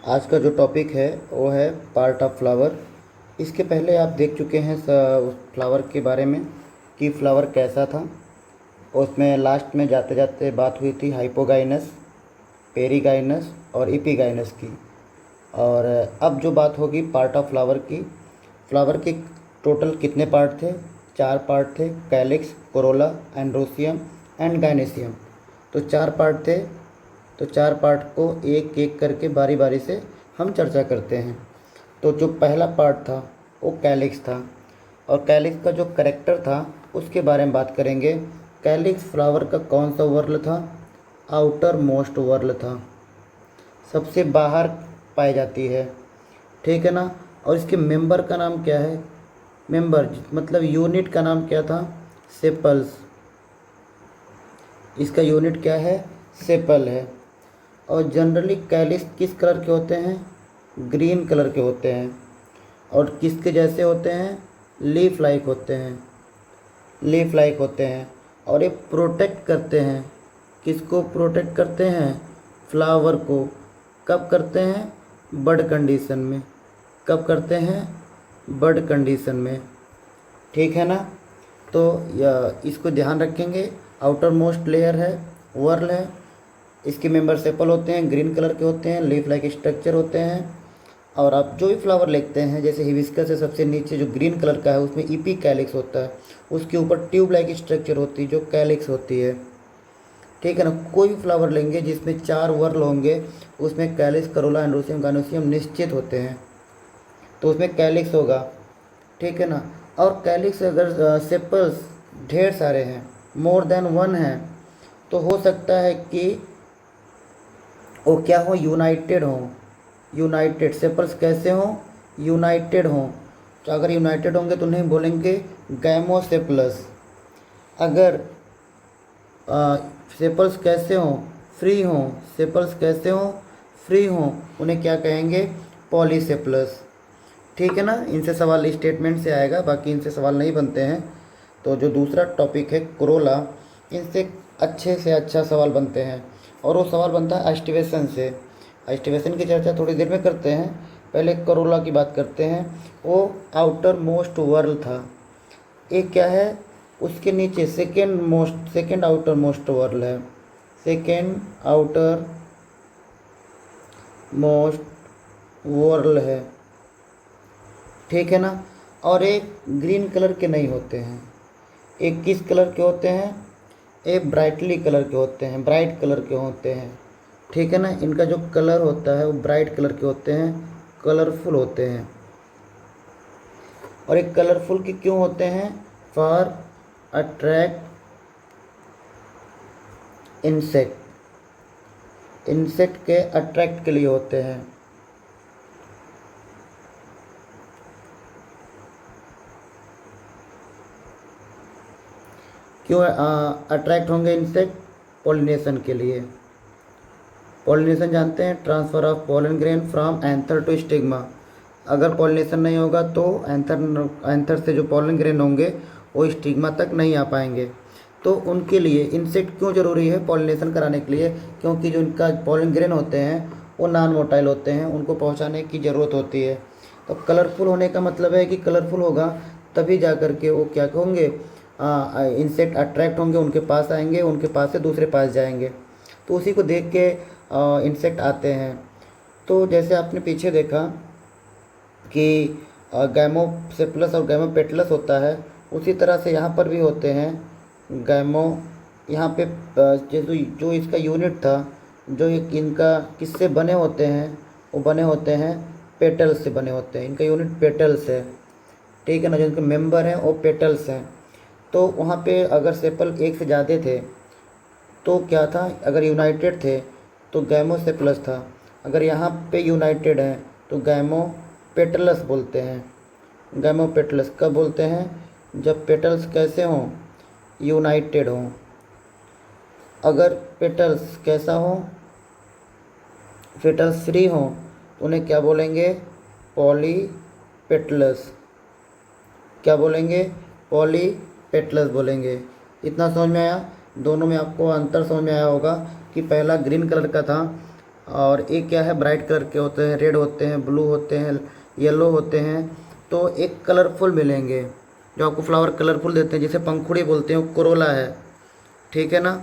आज का जो टॉपिक है वो है पार्ट ऑफ फ्लावर। इसके पहले आप देख चुके हैं उस फ्लावर के बारे में कि फ्लावर कैसा था। उसमें लास्ट में जाते जाते बात हुई थी हाइपोगाइनस, पेरीगाइनस और इपीगाइनस की। और अब जो बात होगी पार्ट ऑफ फ्लावर की। फ्लावर के टोटल कितने पार्ट थे? 4 पार्ट थे, कैलिक्स, कोरोला, एंड्रोसियम एंड गाइनेसियम। तो 4 पार्ट थे। तो 4 पार्ट को एक एक करके बारी बारी से हम चर्चा करते हैं। तो जो पहला पार्ट था वो कैलिक्स था, और कैलिक्स का जो करेक्टर था उसके बारे में बात करेंगे। कैलिक्स फ्लावर का कौन सा वर्ल था? आउटर मोस्ट वर्ल था, सबसे बाहर पाई जाती है, ठीक है ना। और इसके मेंबर का नाम क्या है? मेंबर मतलब यूनिट का नाम क्या था? सेपल्स। इसका यूनिट क्या है? सेपल है। और जनरली कैलिक्स किस कलर के होते हैं? ग्रीन कलर के होते हैं। और किसके जैसे होते हैं? लीफ लाइक होते हैं, लीफ लाइक होते हैं। और ये प्रोटेक्ट करते हैं, किसको प्रोटेक्ट करते हैं? फ्लावर को। कब करते हैं? बड कंडीशन में। कब करते हैं? बड कंडीशन में, ठीक है ना। तो इसको ध्यान रखेंगे। आउटर मोस्ट लेयर है, वर्ल है। इसके मेंबर सेपल होते हैं, ग्रीन कलर के होते हैं, लीफ लाइक स्ट्रक्चर होते हैं। और आप जो भी फ्लावर लेते हैं, जैसे हिबिस्कस है सबसे नीचे जो ग्रीन कलर का है, उसमें ईपी कैलिक्स होता है। उसके ऊपर ट्यूब लाइक स्ट्रक्चर होती है जो कैलिक्स होती है, ठीक है ना। कोई भी फ्लावर लेंगे जिसमें 4 वर्ल होंगे, उसमें कैलिक्स, करोला, एंड्रोसियम, गाइनोसियम निश्चित होते हैं। तो उसमें कैलिक्स होगा, ठीक है ना। और कैलिक्स अगर सेपल्स ढेर सारे हैं, मोर देन 1 हैं, तो हो सकता है कि वो क्या हो? यूनाइटेड हो। यूनाइटेड सेपल्स कैसे हों? यूनाइटेड हों। तो अगर यूनाइटेड होंगे तो उन्हें बोलेंगे गैमोसेपलस। अगर सेपल्स कैसे हों? फ्री हों। सेपल्स कैसे हों? फ्री हों, उन्हें क्या कहेंगे? पॉलीसेपलस, ठीक है ना। इनसे सवाल स्टेटमेंट से आएगा, बाकी इनसे सवाल नहीं बनते हैं। तो जो दूसरा टॉपिक है कोरोला, इनसे अच्छे से अच्छा सवाल बनते हैं। और वो सवाल बनता है एस्टिवेशन से। एस्टिवेशन की चर्चा थोड़ी देर में करते हैं, पहले कोरोला की बात करते हैं। वो आउटर मोस्ट वर्ल था। एक क्या है? उसके नीचे सेकेंड आउटर मोस्ट वर्ल है। सेकेंड आउटर मोस्ट वर्ल है, ठीक है ना। और एक ग्रीन कलर के नहीं होते हैं। एक किस कलर के होते हैं? एक ब्राइटली कलर के होते हैं, ब्राइट कलर के होते हैं, ठीक है ना। इनका जो कलर होता है वो ब्राइट कलर के होते हैं, कलरफुल होते हैं। और एक कलरफुल के क्यों होते हैं? For attract insect. इंसेक्ट के अट्रैक्ट के लिए होते हैं। क्यों अट्रैक्ट होंगे इंसेक्ट? पॉलिनेशन के लिए। पॉलिनेशन जानते हैं, transfer of pollen grain from anther to stigma. अगर पॉलिनेशन नहीं होगा तो एंथर से जो पॉलन ग्रेन होंगे वो स्टिग्मा तक नहीं आ पाएंगे। तो उनके लिए इंसेक्ट क्यों ज़रूरी है पॉलिनेशन कराने के लिए? क्योंकि जो इनका पॉलन ग्रेन होते हैं वो नॉन मोटाइल होते हैं, उनको पहुंचाने की ज़रूरत होती है। तो कलरफुल होने का मतलब है कि कलरफुल होगा तभी जा कर के वो क्या होंगे? इंसेक्ट अट्रैक्ट होंगे, उनके पास आएंगे, उनके पास से दूसरे पास जाएंगे। तो उसी को देख के इंसेक्ट आते हैं। तो जैसे आपने पीछे देखा कि गैमोसेप्लस और गैमोपेटलस होता है, उसी तरह से यहाँ पर भी होते हैं गैमो। यहाँ पे जैसे जो इसका यूनिट था, जो इनका किससे बने होते हैं? वो बने होते हैं पेटल्स से बने होते हैं। इनका यूनिट पेटल्स है, ठीक है ना। जो इनके मेंबर हैं वो पेटल्स हैं। तो वहाँ पे अगर सेपल एक से ज़्यादा थे तो क्या था? अगर यूनाइटेड थे तो गैमो से प्लस था। अगर यहाँ पे यूनाइटेड हैं तो गैमो पेटलस बोलते हैं। गैमो पेटलस कब बोलते हैं? जब पेटल्स कैसे हों? यूनाइटेड हों। अगर पेटल्स कैसा हो? पेटल्स फ्री हों तो उन्हें क्या बोलेंगे? Poly petals. क्या बोलेंगे? पॉली पेटलस बोलेंगे। इतना समझ में आया? दोनों में आपको अंतर समझ में आया होगा कि पहला ग्रीन कलर का था और एक क्या है, ब्राइट कलर के होते हैं, रेड होते हैं, ब्लू होते हैं, येलो होते हैं। तो एक कलरफुल मिलेंगे जो आपको फ्लावर कलरफुल देते हैं, जिसे पंखुड़ी बोलते हैं, कोरोला है, ठीक है ना।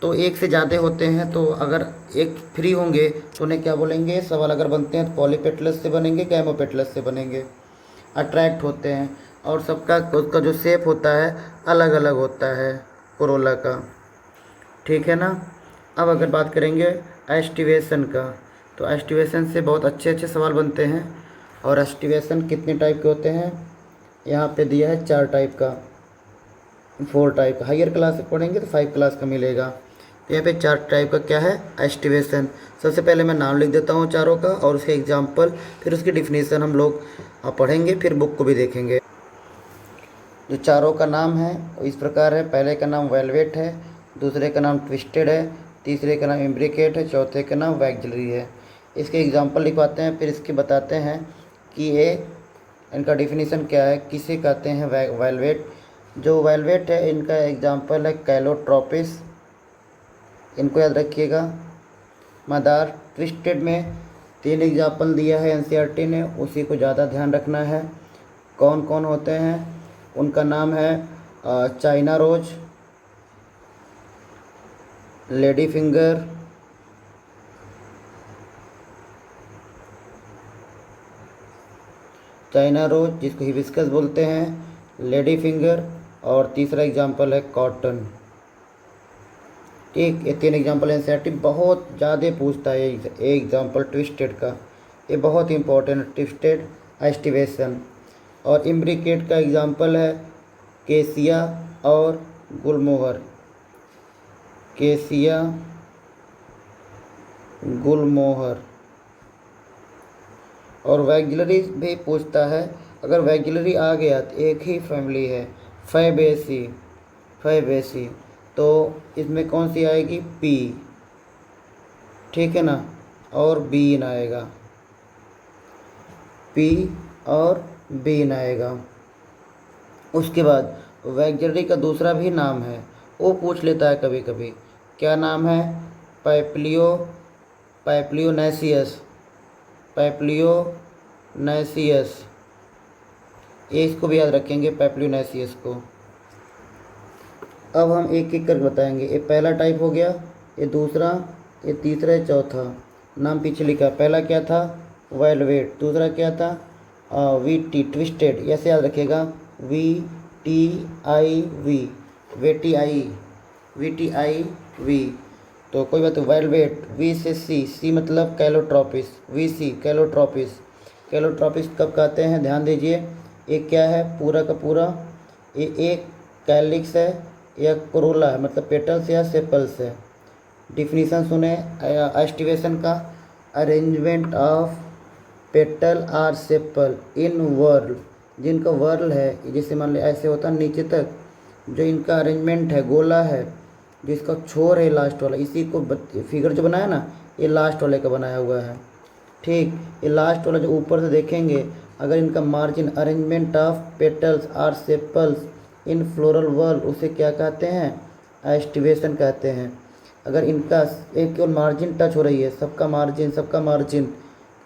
तो एक से ज़्यादा होते हैं, तो अगर एक फ्री होंगे तो उन्हें क्या बोलेंगे, सवाल अगर बनते हैं तो पॉलीपेटलस से बनेंगे, गैमोपेटलस से बनेंगे। अट्रैक्ट होते हैं और सबका उसका जो शेप होता है अलग अलग होता है कोरोला का, ठीक है ना। अब अगर बात करेंगे एस्टिवेशन का, तो एस्टिवेशन से बहुत अच्छे अच्छे सवाल बनते हैं। और एस्टिवेशन कितने टाइप के होते हैं, यहाँ पे दिया है 4 टाइप का, 4 टाइप का। हायर क्लास से पढ़ेंगे तो 5 क्लास का मिलेगा। तो यहाँ पे 4 टाइप का क्या है, एस्टिवेशन। सबसे पहले मैं नाम लिख देता हूँ चारों का और उसके एग्जाम्पल, फिर उसकी डिफिनीसन हम लोग पढ़ेंगे, फिर बुक को भी देखेंगे। जो चारों का नाम है वो इस प्रकार है। पहले का नाम वेलवेट है, दूसरे का नाम ट्विस्टेड है, तीसरे का नाम इम्ब्रिकेट है, चौथे का नाम वैगजलरी है। इसके एग्जाम्पल लिखवाते हैं, फिर इसके बताते हैं कि ये इनका डिफिनीसन क्या है, किसे कहते हैं वेलवेट। जो वेलवेट है इनका एग्जाम्पल है कैलोट्रोपिस, इनको याद रखिएगा। मदार ट्विस्टेड में 3 एग्जाम्पल दिया है एनसीईआरटी ने, उसी को ज़्यादा ध्यान रखना है। कौन कौन होते हैं, उनका नाम है China rose, lady finger, China rose जिसको हिबिस्कस बोलते हैं, लेडी फिंगर, और तीसरा एग्जाम्पल है कॉटन। ठीक, ये 3 एग्जाम्पल एनसीईआरटी बहुत ज़्यादा पूछता है। ये एग्जाम्पल ट्विस्टेड का, ये बहुत इंपॉर्टेंट, ट्विस्टेड एस्टिवेशन। और इम्ब्रिकेट का एग्जाम्पल है केसिया और गुलमोहर, केसिया गुलमोहर। और वैगलरी भी पूछता है, अगर वैगलरी आ गया तो एक ही फैमिली है, फैबेसी, फैबेसी, तो इसमें कौन सी आएगी, पी, ठीक है ना, और बीन आएगा, पी और बीन आएगा। उसके बाद वैगलरी का दूसरा भी नाम है, वो पूछ लेता है कभी कभी, क्या नाम है, पैप्लियो, पैप्लियोनेसियस, पैप्लियोनेसियस। ये इसको भी याद रखेंगे, पैप्लियोनेसियस को। अब हम एक एक कर बताएंगे। ये पहला टाइप हो गया, ये दूसरा, ये तीसरा, ये चौथा। नाम पीछे लिखा, पहला क्या था, वेलवेट, दूसरा क्या था, वी टी, ट्विस्टेड, ऐसे याद रखिएगा, वी टी आई वी, वेटी I, V T I V. तो कोई बात, वेलवेट, वी से सी, सी मतलब calotropis, V C calotropis. Calotropis कब कहते हैं, ध्यान दीजिए। एक क्या है, पूरा का पूरा, ये एक कैलिक्स है या कोरोला है, मतलब पेटल्स या सेपल्स है। डिफिनीसन सुने एस्टिवेशन का, arrangement of petal or sepal in whorl, जिनका वर्ल है, जैसे मान लो ऐसे होता है नीचे तक, जो इनका अरेंजमेंट है, गोला है, जिसका छोर है लास्ट वाला, इसी को फिगर जो बनाया ना, ये लास्ट वाले का बनाया हुआ है। ठीक, ये लास्ट वाला जो ऊपर से देखेंगे, अगर इनका margin, arrangement of petals or sepals in floral whorl, उसे क्या कहते हैं, एस्टिवेशन कहते हैं। अगर इनका एक केवल मार्जिन टच हो रही है, सबका मार्जिन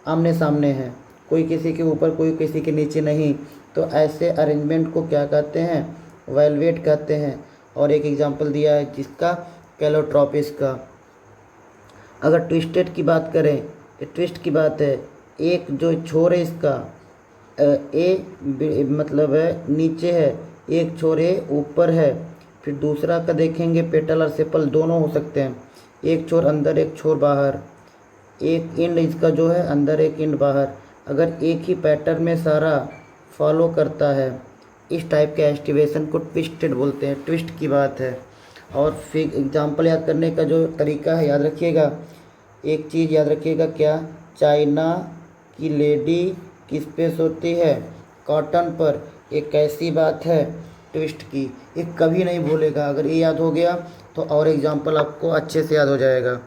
आमने सामने है, कोई किसी के ऊपर कोई किसी के नीचे नहीं, तो ऐसे अरेंजमेंट को क्या कहते हैं, वेलवेट कहते हैं। और एक एग्जांपल दिया है जिसका, कैलोट्रोपिस का। अगर ट्विस्टेड की बात करें, ये ट्विस्ट की बात है, एक जो छोर है इसका मतलब है नीचे है, एक छोर है ऊपर है, फिर दूसरा का देखेंगे पेटल और सेपल दोनों हो सकते हैं, एक छोर अंदर एक छोर बाहर, एक इंड इसका जो है अंदर एक इंड बाहर। अगर एक ही पैटर्न में सारा फॉलो करता है, इस टाइप के एस्टिवेशन को ट्विस्टेड बोलते हैं, ट्विस्ट की बात है। और फिर एग्जांपल याद करने का जो तरीका है, याद रखिएगा, एक चीज़ याद रखिएगा, क्या, चाइना की लेडी किस पे सोती है, कॉटन पर। एक ऐसी बात है ट्विस्ट की, ये कभी नहीं भूलेगा। अगर ये याद हो गया तो और एग्जांपल आपको अच्छे से याद हो जाएगा।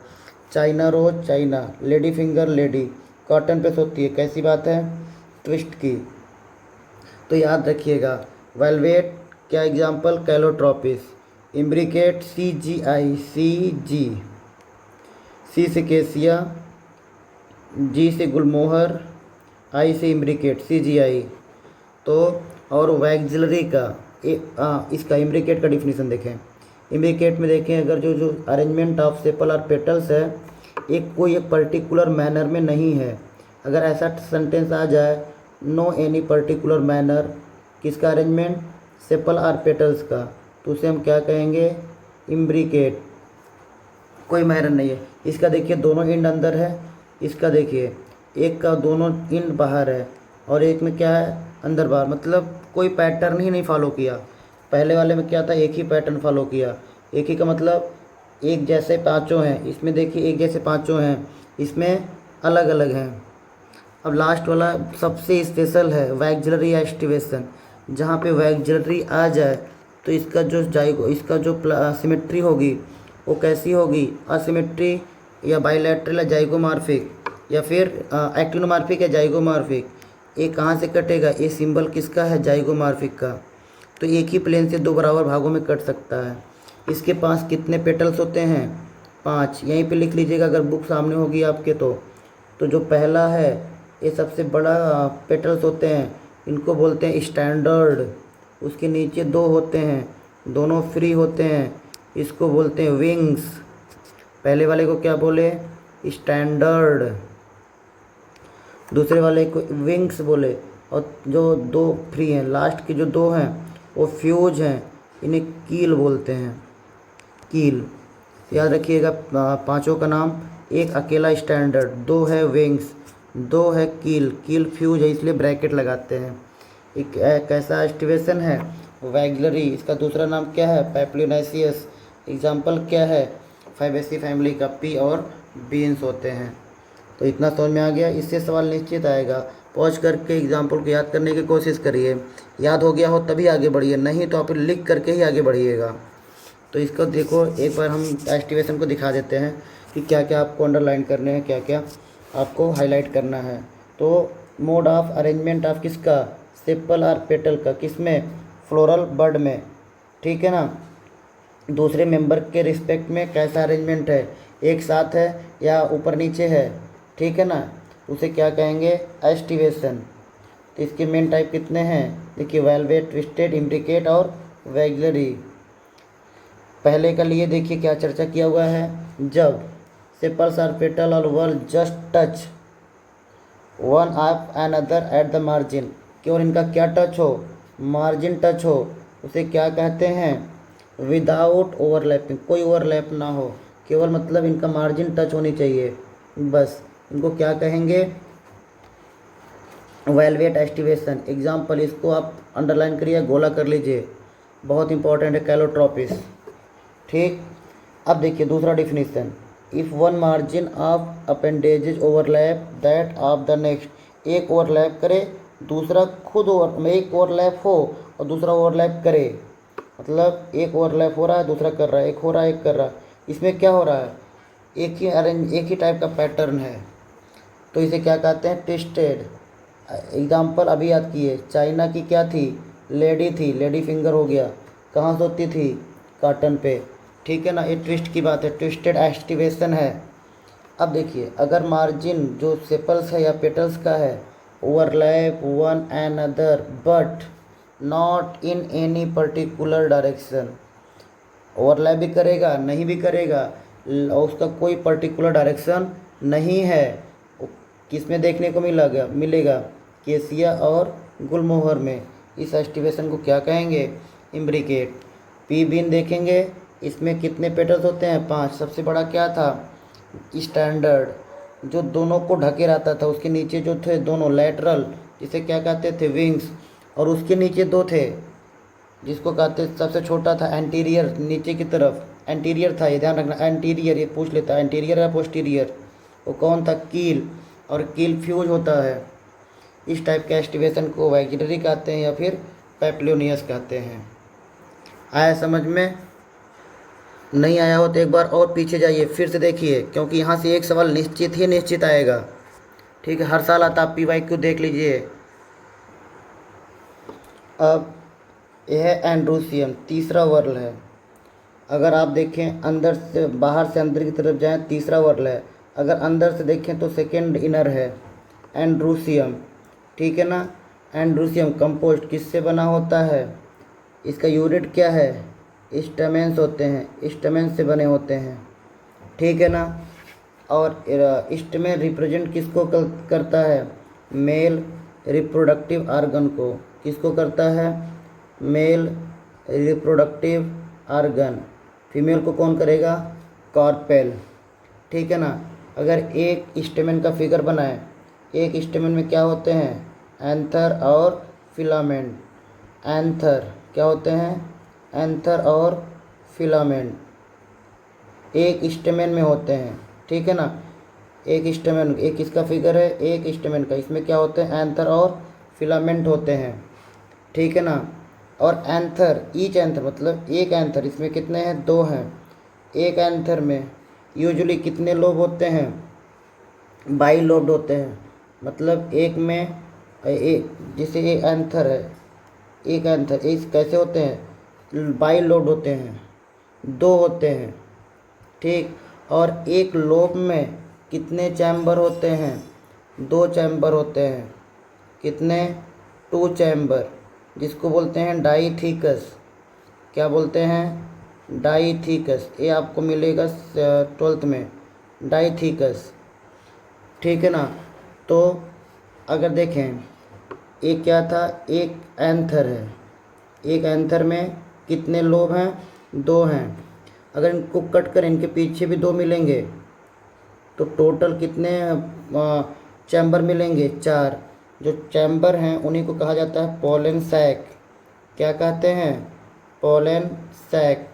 China rose, China, lady finger, lady, cotton पे सोती है, कैसी बात है, ट्विस्ट की। तो याद रखिएगा, वेलवेट क्या एग्जांपल, कैलोट्रोपिस, इम्ब्रिकेट, सी जी आई, सी जी, सी से केसिया, जी से गुलमोहर, आई से इम्ब्रिकेट, CGI। तो और वैक्सिलरी का इसका इम्ब्रिकेट का डिफिनीसन देखें। इम्ब्रिकेट में देखें, अगर जो अरेंजमेंट ऑफ सेपल और पेटल्स है कोई एक पर्टिकुलर मैनर में नहीं है, अगर ऐसा सेंटेंस आ जाए, नो एनी पर्टिकुलर मैनर, किसका अरेंजमेंट, सेपल और पेटल्स का, तो उसे हम क्या कहेंगे, इम्ब्रिकेट, कोई मैनर नहीं है। इसका देखिए दोनों इंड अंदर है, इसका देखिए एक का दोनों इंड बाहर है और एक में क्या है, अंदर बाहर, मतलब कोई पैटर्न ही नहीं फॉलो किया। पहले वाले में क्या था, एक ही पैटर्न फॉलो किया, एक ही का मतलब एक जैसे पांचों हैं, इसमें देखिए एक जैसे पांचों हैं, इसमें अलग अलग हैं। अब लास्ट वाला सबसे स्पेशल है, वैक्सिलरी एस्टिवेशन। जहाँ पे वैक्सिलरी आ जाए तो इसका जो इसका जो सिमेट्री होगी वो कैसी होगी, असिमेट्री या बाइलैटरल या जाइगोमॉर्फिक या फिर एक्टिनोमॉर्फिक या जाइगोमॉर्फिक। ये कहाँ से कटेगा, ये सिंबल किसका है, जाइगोमॉर्फिक का। तो एक ही प्लेन से दो बराबर भागों में कट सकता है। इसके पास कितने पेटल्स होते हैं, 5। यहीं पे लिख लीजिएगा अगर बुक सामने होगी आपके तो जो पहला है ये सबसे बड़ा पेटल्स होते हैं, इनको बोलते हैं स्टैंडर्ड। उसके नीचे 2 होते हैं, दोनों फ्री होते हैं, इसको बोलते हैं विंग्स। पहले वाले को क्या बोले, स्टैंडर्ड, दूसरे वाले को विंग्स बोले, और जो 2 फ्री हैं, लास्ट के जो 2 हैं वो फ्यूज हैं, इन्हें कील बोलते हैं, कील। याद रखिएगा पांचों का नाम, एक अकेला स्टैंडर्ड, 2 है विंग्स, 2 है कील, कील फ्यूज है इसलिए ब्रैकेट लगाते हैं। एक कैसा एस्टिवेशन है, वैग्लरी। इसका दूसरा नाम क्या है, पैप्लियोनेसियस। एग्जाम्पल क्या है, फाइबेसी फैमिली का पी और बीन्स होते हैं। तो इतना समझ में आ गया, इससे सवाल निश्चित आएगा। पॉज करके एग्जाम्पल को याद करने की कोशिश करिए, याद हो गया हो तभी आगे बढ़िए, नहीं तो आप लिख करके ही आगे बढ़िएगा। तो इसको देखो एक बार हम एस्टिवेशन को दिखा देते हैं कि क्या क्या आपको अंडरलाइन करने हैं, क्या क्या आपको हाईलाइट करना है। तो मोड ऑफ अरेंजमेंट ऑफ किसका, सेपल और पेटल का, किसमें, फ्लोरल बर्ड में, ठीक है ना। दूसरे मेंबर के रिस्पेक्ट में कैसा अरेंजमेंट है, एक साथ है या ऊपर नीचे है, ठीक है ना, उसे क्या कहेंगे, एस्टिवेशन। तो इसके मेन टाइप कितने हैं, देखिए वेलवेट, ट्विस्टेड, इम्ब्रिकेट और वैग्लरी। पहले का लिए देखिए क्या चर्चा किया हुआ है, जब सेपल्स और पेटल और whorl just touch one of another at the margin, केवल इनका क्या टच हो, मार्जिन टच हो, उसे क्या कहते हैं, विदाउट ओवरलैपिंग, कोई ओवरलैप ना हो, केवल मतलब इनका मार्जिन टच होनी चाहिए, बस इनको क्या कहेंगे, वेलवेट एस्टिवेशन। एग्जाम्पल इसको आप अंडरलाइन करिए, गोला कर लीजिए, बहुत इंपॉर्टेंट है, कैलोट्रोपिस, ठीक। अब देखिए दूसरा definition, if one margin of appendages overlap that of the next, एक ओवरलैप करे दूसरा खुद एक ओवरलैप हो और दूसरा ओवरलैप करे, मतलब एक ओवरलैप हो रहा है दूसरा कर रहा है, एक हो रहा है एक कर रहा है, इसमें क्या हो रहा है, एक ही टाइप का पैटर्न है, तो इसे क्या कहते हैं, ट्विस्टेड। एग्जाम्पल अभी याद किए, चाइना की क्या थी, लेडी थी, लेडी फिंगर हो गया, कहाँ सोती थी, कॉटन पे, ठीक है ना, ये ट्विस्ट की बात है, ट्विस्टेड एस्टिवेशन है। अब देखिए अगर मार्जिन जो सेपल्स है या पेटल्स का है, overlap one another but not in any particular direction, overlap भी करेगा नहीं भी करेगा और उसका कोई पर्टिकुलर डायरेक्शन नहीं है, किस में देखने को मिलेगा, केसिया और गुलमोहर में। इस एस्टिवेशन को क्या कहेंगे, इम्ब्रिकेट। पी बीन देखेंगे, इसमें कितने पेटल्स होते हैं, 5। सबसे बड़ा क्या था, स्टैंडर्ड, जो दोनों को ढके रहता था, उसके नीचे जो थे दोनों लैटरल, जिसे क्या कहते थे, विंग्स, और उसके नीचे 2 थे जिसको कहते, सबसे छोटा था एंटीरियर, नीचे की तरफ एंटीरियर था, ये ध्यान रखना, एंटीरियर, ये पूछ लेता है एंटीरियर या पोस्टीरियर, वो कौन था, कील, और कील फ्यूज होता है। इस टाइप के एस्टिवेशन को वैग्लरी कहते हैं या फिर पैप्लियोनियस कहते हैं। आया समझ में, नहीं आया हो तो एक बार और पीछे जाइए, फिर से देखिए, क्योंकि यहाँ से एक सवाल निश्चित ही निश्चित आएगा, ठीक है, हर साल आता, आप PYQ देख लीजिए। अब यह है एंड्रोसियम, तीसरा वर्ल है। अगर आप देखें अंदर से बाहर से अंदर की तरफ जाएं, तीसरा वर्ल है। अगर अंदर से देखें तो सेकेंड इनर है एंड्रोसियम, ठीक है ना। एंड्रोसियम कंपोस्ट किससे बना होता है, इसका यूनिट क्या है, स्टेमेंस होते हैं, स्टेमेंस से बने होते हैं, ठीक है ना। और स्टेमेन रिप्रेजेंट किसको करता है, मेल रिप्रोडक्टिव आर्गन को, किसको करता है, मेल रिप्रोडक्टिव आर्गन। फीमेल को कौन करेगा, कार्पेल, ठीक है ना। अगर एक स्टेमेन का फिगर बनाए, एक स्टेमेन में क्या होते हैं, एंथर और फिलामेंट। एंथर क्या होते हैं, एंथर और फिलामेंट एक स्टेमेन में होते हैं, ठीक है ना। एक स्टेमेन, एक इसका फिगर है एक स्टेमेन का, इसमें क्या होते हैं, एंथर और फिलामेंट होते हैं, ठीक है ना। और एंथर, ईच एंथर मतलब एक एंथर, इसमें कितने हैं, 2 हैं। एक एंथर में यूजुअली कितने लोब होते हैं, बाई लोब्ड होते हैं। मतलब एक में एक, जैसे एक एंथर है, एक एंथर इस कैसे होते हैं, बाई लोब्ड होते हैं, 2 होते हैं, ठीक। और एक लोब में कितने चैम्बर होते हैं, 2 चैम्बर होते हैं, कितने, 2 चैम्बर, जिसको बोलते हैं डाईथीकस। क्या बोलते हैं, डाईथीकस। ये आपको मिलेगा 12th में, डाईथीकस, ठीक है ना। तो अगर देखें, एक क्या था, एक एंथर है, एक एंथर में कितने लोब हैं, 2 हैं। अगर इनको कट करें, इनके पीछे भी 2 मिलेंगे, तो टोटल कितने चैम्बर मिलेंगे, 4। जो चैम्बर हैं उन्हीं को कहा जाता है पोलन सैक। क्या कहते हैं, पोलन सैक।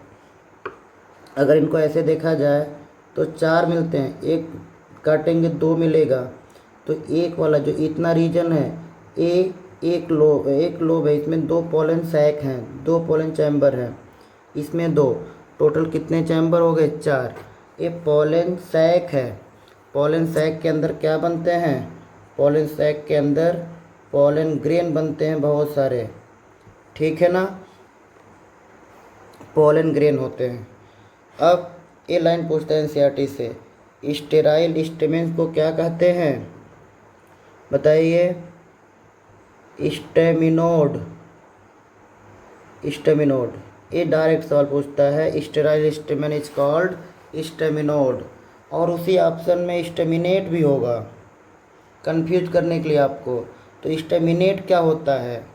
अगर इनको ऐसे देखा जाए तो 4 मिलते हैं, एक काटेंगे 2 मिलेगा। तो एक वाला जो इतना रीजन है, एक लोब है, इसमें 2 पोलन सैक हैं, 2 पोलन चैम्बर हैं, इसमें 2, टोटल कितने चैम्बर हो गए, 4। ये पोलन सैक है। पोलन सैक के अंदर क्या बनते हैं, पोलन सैक के अंदर पोलन ग्रेन बनते हैं बहुत सारे, ठीक है ना, पोलन ग्रेन होते हैं। अब ये लाइन पूछता है एनसीईआरटी से, स्टेराइल स्टेमेंस को क्या कहते हैं, बताइए, स्टेमिनोड। स्टेमिनोड, ये डायरेक्ट सवाल पूछता है, sterile stamen is called staminode. और उसी ऑप्शन में स्टेमिनेट भी होगा, कंफ्यूज करने के लिए आपको। तो स्टेमिनेट क्या होता है,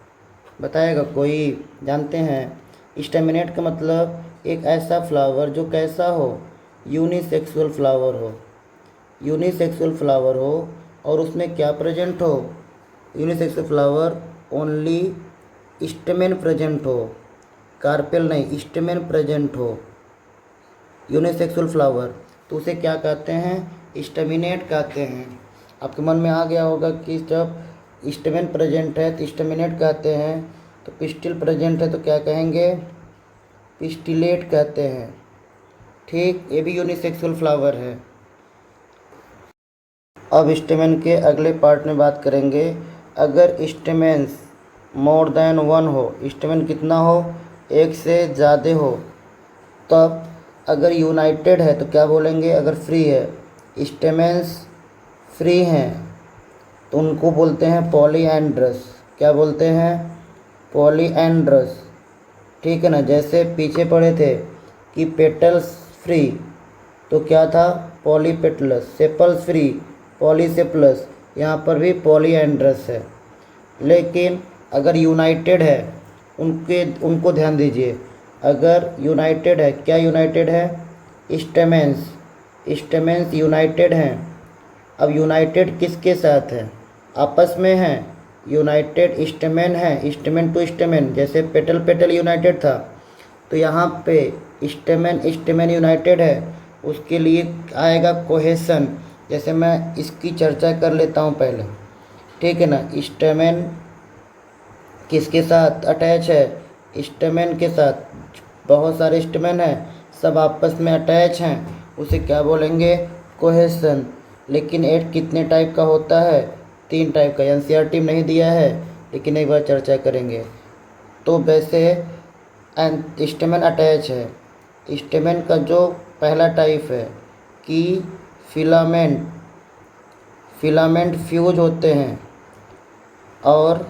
बताएगा कोई, जानते हैं। स्टेमिनेट का मतलब एक ऐसा फ्लावर जो कैसा हो, यूनिसेक्सुअल फ्लावर हो, यूनिसेक्सुअल फ्लावर हो, और उसमें क्या प्रेजेंट हो, unisexual flower only stamen present हो, कार्पेल नहीं, स्टेमेन प्रेजेंट हो, यूनिसेक्सुअल फ्लावर, तो उसे क्या कहते हैं, स्टेमिनेट कहते हैं। आपके मन में आ गया होगा कि जब स्टेमेन प्रेजेंट है तो स्टेमिनेट कहते हैं, तो पिस्टिल प्रेजेंट है तो क्या कहेंगे, पिस्टिलेट कहते हैं, ठीक। ये भी यूनिसेक्सुअल फ्लावर है। अब स्टेमेन के अगले पार्ट में बात करेंगे। अगर स्टेमेंस मोर देन 1 हो, स्टेमेन कितना हो, एक से ज़्यादा हो, तब अगर यूनाइटेड है तो क्या बोलेंगे, अगर फ्री है, स्टेमेंस फ्री हैं तो उनको बोलते हैं पॉलीएंड्रस। क्या बोलते हैं, पॉलीएंड्रस, ठीक है ना। जैसे पीछे पढ़े थे कि पेटल्स फ्री, तो क्या था, पॉलीपेटलस। सेपल्स फ्री, पॉलीसेपलस, यहाँ पर भी पॉलीएंड्रस है। लेकिन अगर यूनाइटेड है, उनको ध्यान दीजिए, अगर यूनाइटेड है, क्या यूनाइटेड है, स्टेमेंस, स्टेमेंस यूनाइटेड हैं। अब यूनाइटेड किसके साथ है, आपस में हैं, यूनाइटेड स्टेमेन है, स्टेमेन टू स्टेमेन, जैसे पेटल पेटल यूनाइटेड था, तो यहाँ पे स्टेमेन स्टेमेन यूनाइटेड है, उसके लिए आएगा कोहेसन। जैसे मैं इसकी चर्चा कर लेता हूँ पहले, ठीक है ना। स्टेमेन किसके साथ अटैच है, स्टेमेन के साथ, बहुत सारे स्टेमेन हैं, सब आपस में अटैच हैं, उसे क्या बोलेंगे, कोहेसन। लेकिन एट कितने टाइप का होता है, 3 टाइप का। एनसीईआरटी में नहीं दिया है, लेकिन एक बार चर्चा करेंगे। तो वैसे स्टेमेन अटैच है। स्टेमेन का जो पहला टाइप है कि फिलामेंट फ्यूज होते हैं और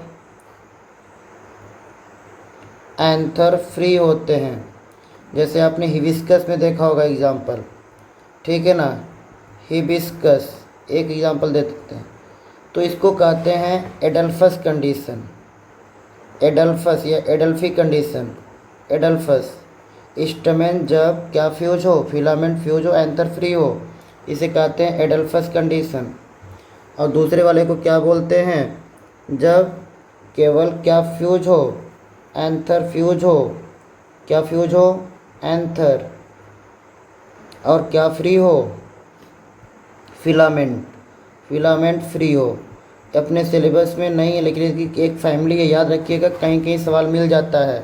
एंथर फ्री होते हैं। जैसे आपने हिबिस्कस में देखा होगा एग्जाम्पल, ठीक है ना, हिबिस्कस एक एग्जाम्पल दे देते हैं। तो इसको कहते हैं एडल्फस कंडीशन, एडल्फस या एडल्फी कंडीशन। एडल्फस स्टैमेन जब क्या फ्यूज हो, फिलामेंट फ्यूज हो, एंथर फ्री हो, इसे कहते हैं एडल्फस कंडीशन। और दूसरे वाले को क्या बोलते हैं, जब केवल क्या फ्यूज हो, एंथर फ्यूज हो, क्या फ्यूज हो, एंथर, और क्या फ्री हो, फिलामेंट फ्री हो। अपने सिलेबस में नहीं है लेकिन इसकी एक फैमिली है, याद रखिएगा, कहीं कहीं सवाल मिल जाता है।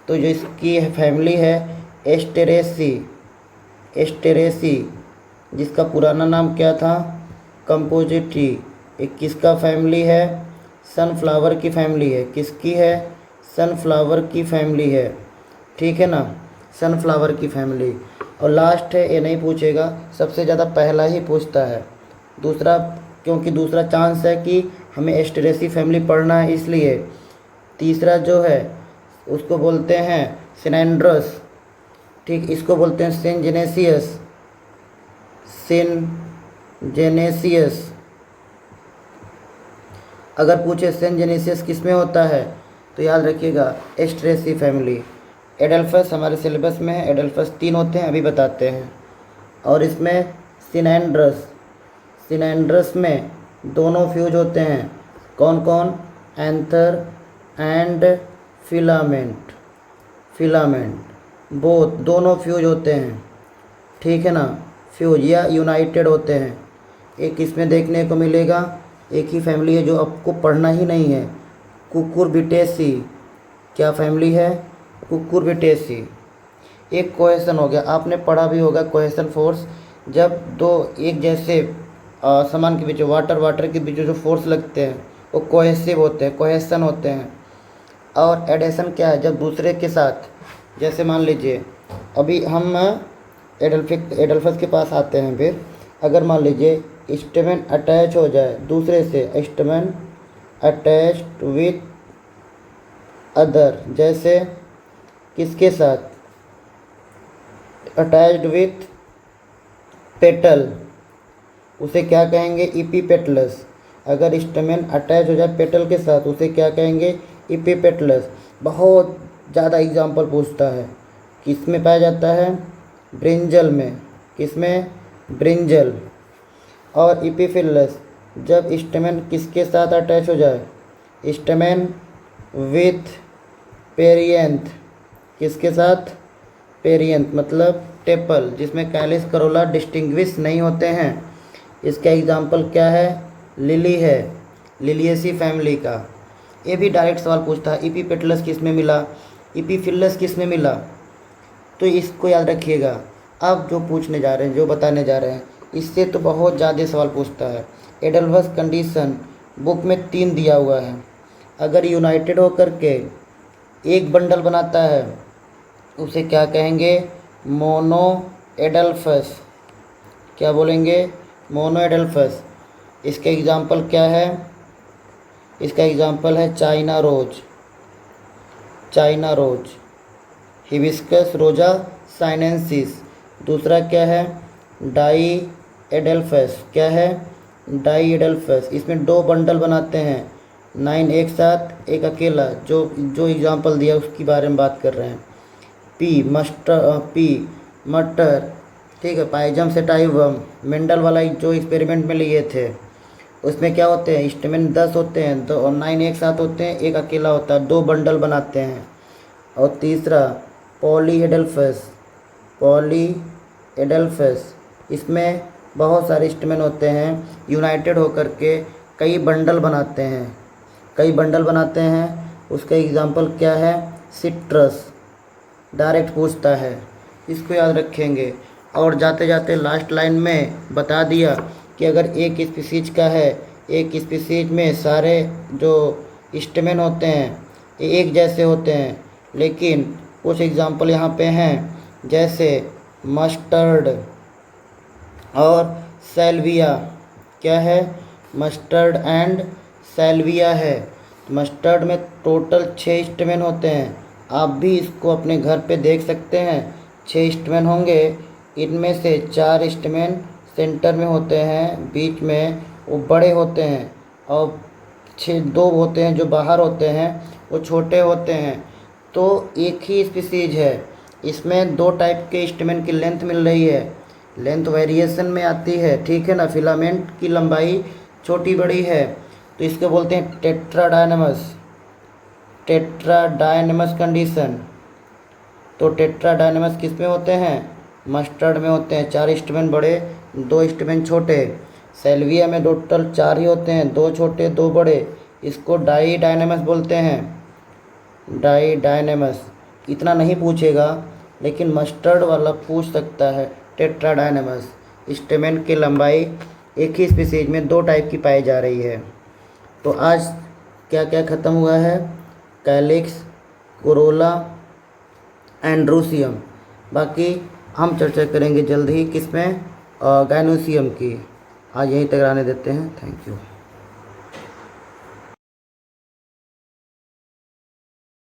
तो जो इसकी फैमिली है एस्टेरेसी, जिसका पुराना नाम क्या था, कंपोजिटी। एक किसका फैमिली है, सनफ्लावर की फैमिली है। किसकी है, सनफ्लावर की फैमिली है, ठीक है ना, सनफ्लावर की फैमिली। और लास्ट है, ये नहीं पूछेगा, सबसे ज़्यादा पहला ही पूछता है, दूसरा क्योंकि दूसरा चांस है कि हमें एस्टेरेसी फैमिली पढ़ना है इसलिए। तीसरा जो है उसको बोलते हैं सिनेंड्रस, ठीक, इसको बोलते हैं सिनजेनेसियस। अगर पूछे सिनजेनेसियस किस में होता है तो याद रखिएगा एस्टेरेसी फैमिली। एडल्फस हमारे सिलेबस में है, एडल्फस 3 होते हैं, अभी बताते हैं। और इसमें सिनेंड्रस में दोनों फ्यूज होते हैं, कौन कौन, एंथर एंड फिलामेंट बोथ, दोनों फ्यूज होते हैं, ठीक है ना, फ्यूज या यूनाइटेड होते हैं। एक इसमें देखने को मिलेगा, एक ही फैमिली है जो आपको पढ़ना ही नहीं है, कुकुरबिटेसी। क्या फैमिली है, कुकुरबिटेसी। एक कोहेसन हो गया, आपने पढ़ा भी होगा कोहेसन फोर्स, जब दो एक जैसे सामान के बीच, वाटर के बीच जो फोर्स लगते हैं वो कोहेसिव होते हैं, कोहेसन होते हैं। और एडेशन क्या है, जब दूसरे के साथ, जैसे मान लीजिए अभी हम एडल्फस के पास आते हैं। फिर अगर मान लीजिए स्टेमेन अटैच हो जाए दूसरे से, स्टेमेन अटैच्ड विथ अदर, जैसे किसके साथ, अटैच्ड विथ पेटल, उसे क्या कहेंगे, इपीपेटलस। अगर स्टेमेन अटैच हो जाए पेटल के साथ उसे क्या कहेंगे, इपीपेटलस। बहुत ज़्यादा एग्जाम्पल पूछता है, किस में पाया जाता है, ब्रिंजल में, किसमें, ब्रिंजल। और इपीफिलस, जब स्टेमेन किसके साथ अटैच हो जाए, स्टेमेन विथ पेरियंथ, किसके साथ, पेरियंथ मतलब टेपल, जिसमें कैलिस करोला डिस्टिंग्विश नहीं होते हैं। इसका एग्जाम्पल क्या है, लिली है, लिलियेसी फैमिली का। ये भी डायरेक्ट सवाल पूछता है, इपीपेटलस किस में मिला, इपीफिलस किस में मिला। तो इसको याद रखिएगा। अब जो पूछने जा रहे हैं, जो बताने जा रहे हैं, इससे तो बहुत ज़्यादा सवाल पूछता है। एडल्फस कंडीशन बुक में 3 दिया हुआ है। अगर यूनाइटेड होकर के एक बंडल बनाता है उसे क्या कहेंगे, मोनो एडल्फस। क्या बोलेंगे, मोनो एडल्फस। इसका एग्जाम्पल क्या है, इसका एग्जाम्पल है चाइना रोज, हिबिस्कस रोजा साइनेंसिस। दूसरा क्या है, डाई एडल्फस। क्या है, डाई एडल्फस। इसमें 2 बंडल बनाते हैं, 9 एक साथ, एक अकेला। जो एग्जाम्पल दिया उसके बारे में बात कर रहे हैं। पी मटर, ठीक है, पाइजम सेटाइवम, मेंडल वाला जो एक्सपेरिमेंट में लिए थे, उसमें क्या होते हैं, स्टेमेन 10 होते हैं, तो 9 एक साथ होते हैं, एक अकेला होता है, 2 बंडल बनाते हैं। और तीसरा पॉलीएडल्फस, इसमें बहुत सारे स्टेमेन होते हैं, यूनाइटेड होकर के कई बंडल बनाते हैं। उसका एग्जाम्पल क्या है, सिट्रस। डायरेक्ट पूछता है, इसको याद रखेंगे। और जाते जाते लास्ट लाइन में बता दिया कि अगर एक स्पीसीज का है, एक स्पीसीज में सारे जो स्टेमेन होते हैं ये एक जैसे होते हैं, लेकिन कुछ एग्जाम्पल यहाँ पे हैं, जैसे मस्टर्ड और सैल्विया। क्या है? मस्टर्ड एंड सैल्विया है। मस्टर्ड में टोटल 6 स्टेमेन होते हैं। आप भी इसको अपने घर पे देख सकते हैं। 6 स्टेमेन होंगे, इनमें से 4 स्टेमेन सेंटर में होते हैं, बीच में वो बड़े होते हैं, और 2 होते हैं जो बाहर होते हैं वो छोटे होते हैं। तो एक ही स्पीसीज है, इसमें 2 टाइप के स्टेमेन की लेंथ मिल रही है। लेंथ वेरिएशन में आती है, ठीक है ना। फिलामेंट की लंबाई छोटी बड़ी है, तो इसको बोलते हैं टेट्राडायनेमस। टेट्राडायनेमस कंडीशन। तो टेट्राडायनेमस किस में होते हैं? मस्टर्ड में होते हैं। 4 स्टेमेन बड़े, 2 स्टेमेन छोटे। सैल्विया में टोटल 4 ही होते हैं, 2 छोटे 2 बड़े। इसको डाईडायनेमस बोलते हैं, डाईडायनेमस। इतना नहीं पूछेगा, लेकिन मस्टर्ड वाला पूछ सकता है। टेट्राडायनेमस स्टेमेन की लंबाई एक ही स्पीसीज में 2 टाइप की पाई जा रही है। तो आज क्या क्या ख़त्म हुआ है? Calyx, Corolla, androecium. बाकी हम चर्चा करेंगे जल्द ही किसमें? गायनोसियम की। आज यहीं तक रहने देते हैं। Thank you.